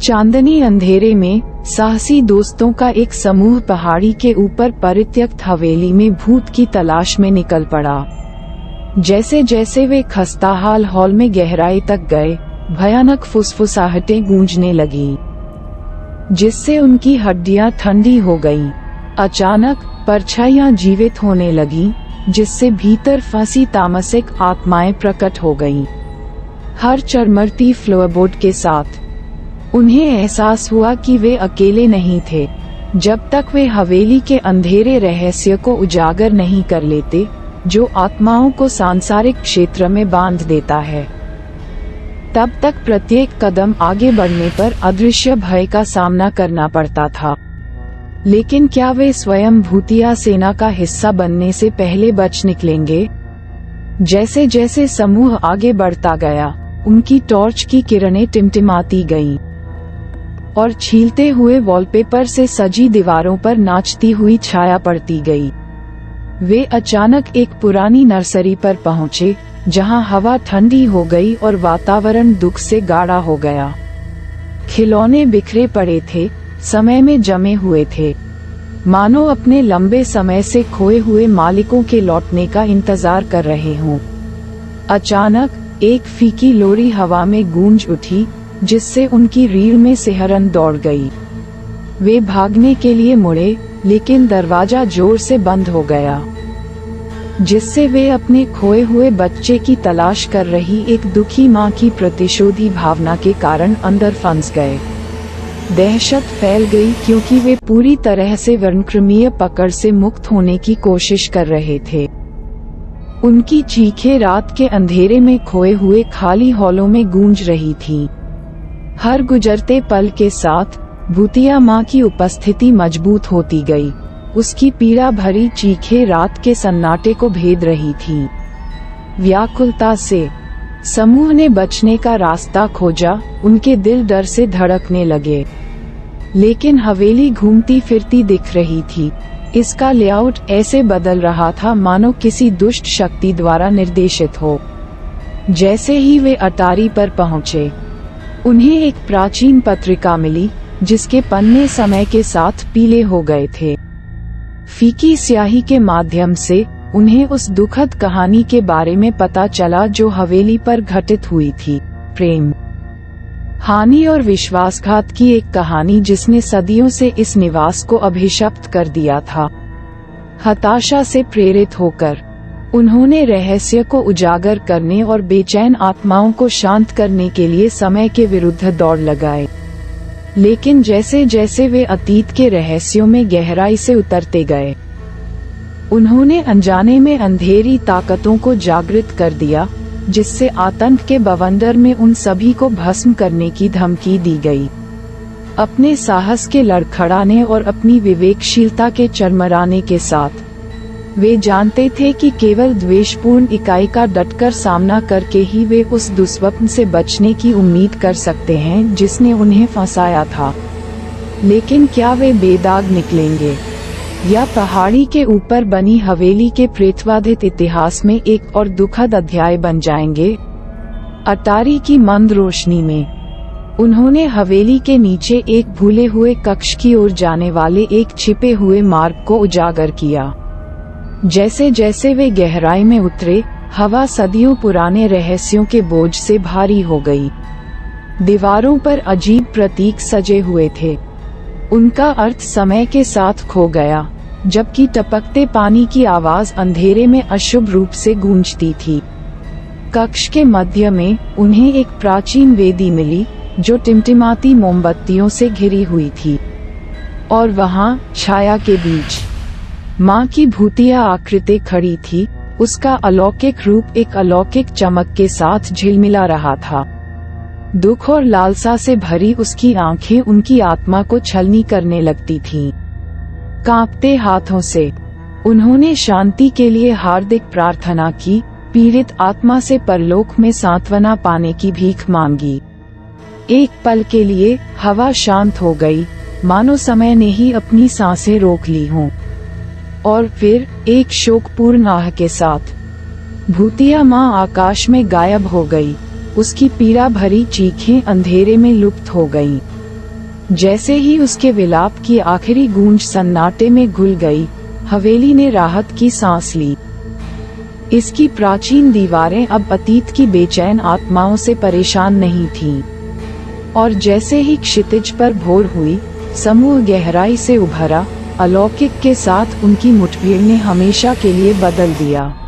चांदनी अंधेरे में साहसी दोस्तों का एक समूह पहाड़ी के ऊपर परित्यक्त हवेली में भूत की तलाश में निकल पड़ा। जैसे जैसे वे खस्ताहाल हॉल में गहराई तक गए, भयानक फुसफुसाहटें गूंजने लगीं, जिससे उनकी हड्डियां ठंडी हो गईं। अचानक परछाइयां जीवित होने लगीं, जिससे भीतर फंसी तामसिक आत्माएं प्रकट हो गईं। हर चरमरती फ्लोरबोर्ड के साथ उन्हें एहसास हुआ कि वे अकेले नहीं थे। जब तक वे हवेली के अंधेरे रहस्य को उजागर नहीं कर लेते, जो आत्माओं को सांसारिक क्षेत्र में बांध देता है, तब तक प्रत्येक कदम आगे बढ़ने पर अदृश्य भय का सामना करना पड़ता था। लेकिन क्या वे स्वयं भूतिया सेना का हिस्सा बनने से पहले बच निकलेंगे? जैसे जैसे समूह आगे बढ़ता गया, उनकी टॉर्च की किरणें टिमटिमाती गईं और छीलते हुए वॉलपेपर से सजी दीवारों पर नाचती हुई छाया पड़ती गई। वे अचानक एक पुरानी नर्सरी पर पहुंचे, जहां हवा ठंडी हो गई और वातावरण दुख से गाढ़ा हो गया। खिलौने बिखरे पड़े थे, समय में जमे हुए थे, मानो अपने लंबे समय से खोए हुए मालिकों के लौटने का इंतजार कर रहे हों। अचानक एक फीकी लोरी हवा में गूंज उठी, जिससे उनकी रीढ़ में सिहरन दौड़ गई। वे भागने के लिए मुड़े, लेकिन दरवाजा जोर से बंद हो गया, जिससे वे अपने खोए हुए बच्चे की तलाश कर रही एक दुखी मां की प्रतिशोधी भावना के कारण अंदर फंस गए। दहशत फैल गई, क्योंकि वे पूरी तरह से वर्णक्रमीय पकड़ से मुक्त होने की कोशिश कर रहे थे। उनकी चीखें रात के अंधेरे में खोए हुए खाली हॉलों में गूंज रही थीं। हर गुजरते पल के साथ भूतिया मां की उपस्थिति मजबूत होती गई। उसकी पीड़ा भरी चीखें रात के सन्नाटे को भेद रही थीं। व्याकुलता से समूह ने बचने का रास्ता खोजा, उनके दिल डर से धड़कने लगे। लेकिन हवेली घूमती फिरती दिख रही थी। इसका लेआउट ऐसे बदल रहा था मानो किसी दुष्ट शक्ति द्वारा निर्देशित हो। जैसे ही वे अटारी पर पहुंचे, उन्हें एक प्राचीन पत्रिका मिली, जिसके पन्ने समय के साथ पीले हो गए थे। फीकी स्याही के माध्यम से उन्हें उस दुखद कहानी के बारे में पता चला जो हवेली पर घटित हुई थी। प्रेम, हानि और विश्वासघात की एक कहानी जिसने सदियों से इस निवास को अभिशप्त कर दिया था। हताशा से प्रेरित होकर उन्होंने रहस्य को उजागर करने और बेचैन आत्माओं को शांत करने के लिए समय के विरुद्ध दौड़ लगाए। लेकिन जैसे जैसे वे अतीत के रहस्यों में गहराई से उतरते गए, उन्होंने अनजाने में अंधेरी ताकतों को जागृत कर दिया, जिससे आतंक के बवंडर में उन सभी को भस्म करने की धमकी दी गई। अपने साहस के लड़खड़ाने और अपनी विवेकशीलता के चरमराने के साथ वे जानते थे कि केवल द्वेषपूर्ण इकाई का डटकर सामना करके ही वे उस दुस्वप्न से बचने की उम्मीद कर सकते हैं जिसने उन्हें फंसाया था। लेकिन क्या वे बेदाग निकलेंगे, या पहाड़ी के ऊपर बनी हवेली के प्रेतवाधित इतिहास में एक और दुखद अध्याय बन जाएंगे? अटारी की मंद रोशनी में उन्होंने हवेली के नीचे एक भूले हुए कक्ष की ओर जाने वाले एक छिपे हुए मार्ग को उजागर किया। जैसे जैसे वे गहराई में उतरे, हवा सदियों पुराने रहस्यों के बोझ से भारी हो गई। दीवारों पर अजीब प्रतीक सजे हुए थे, उनका अर्थ समय के साथ खो गया, जबकि टपकते पानी की आवाज अंधेरे में अशुभ रूप से गूंजती थी। कक्ष के मध्य में उन्हें एक प्राचीन वेदी मिली, जो टिमटिमाती मोमबत्तियों से घिरी हुई थी, और वहां छाया के बीच मां की भूतिया आकृति खड़ी थी। उसका अलौकिक रूप एक अलौकिक चमक के साथ झिलमिला रहा था। दुख और लालसा से भरी उसकी आंखें उनकी आत्मा को छलनी करने लगती थीं। कांपते हाथों से उन्होंने शांति के लिए हार्दिक प्रार्थना की, पीड़ित आत्मा से परलोक में सांत्वना पाने की भीख मांगी। एक पल के लिए हवा शांत हो गई, मानो समय ने ही अपनी सांसें रोक ली हों। और फिर एक शोकपूर्ण आह के साथ भूतिया मां आकाश में गायब हो गई। उसकी पीड़ा भरी चीखें अंधेरे में लुप्त हो गईं। जैसे ही उसके विलाप की आखिरी गूंज सन्नाटे में घुल गई, हवेली ने राहत की सांस ली। इसकी प्राचीन दीवारें अब अतीत की बेचैन आत्माओं से परेशान नहीं थीं। और जैसे ही क्षितिज पर भोर हुई, समूह गहराई से उभरा, अलौकिक के साथ उनकी मुठभेड़ ने हमेशा के लिए बदल दिया।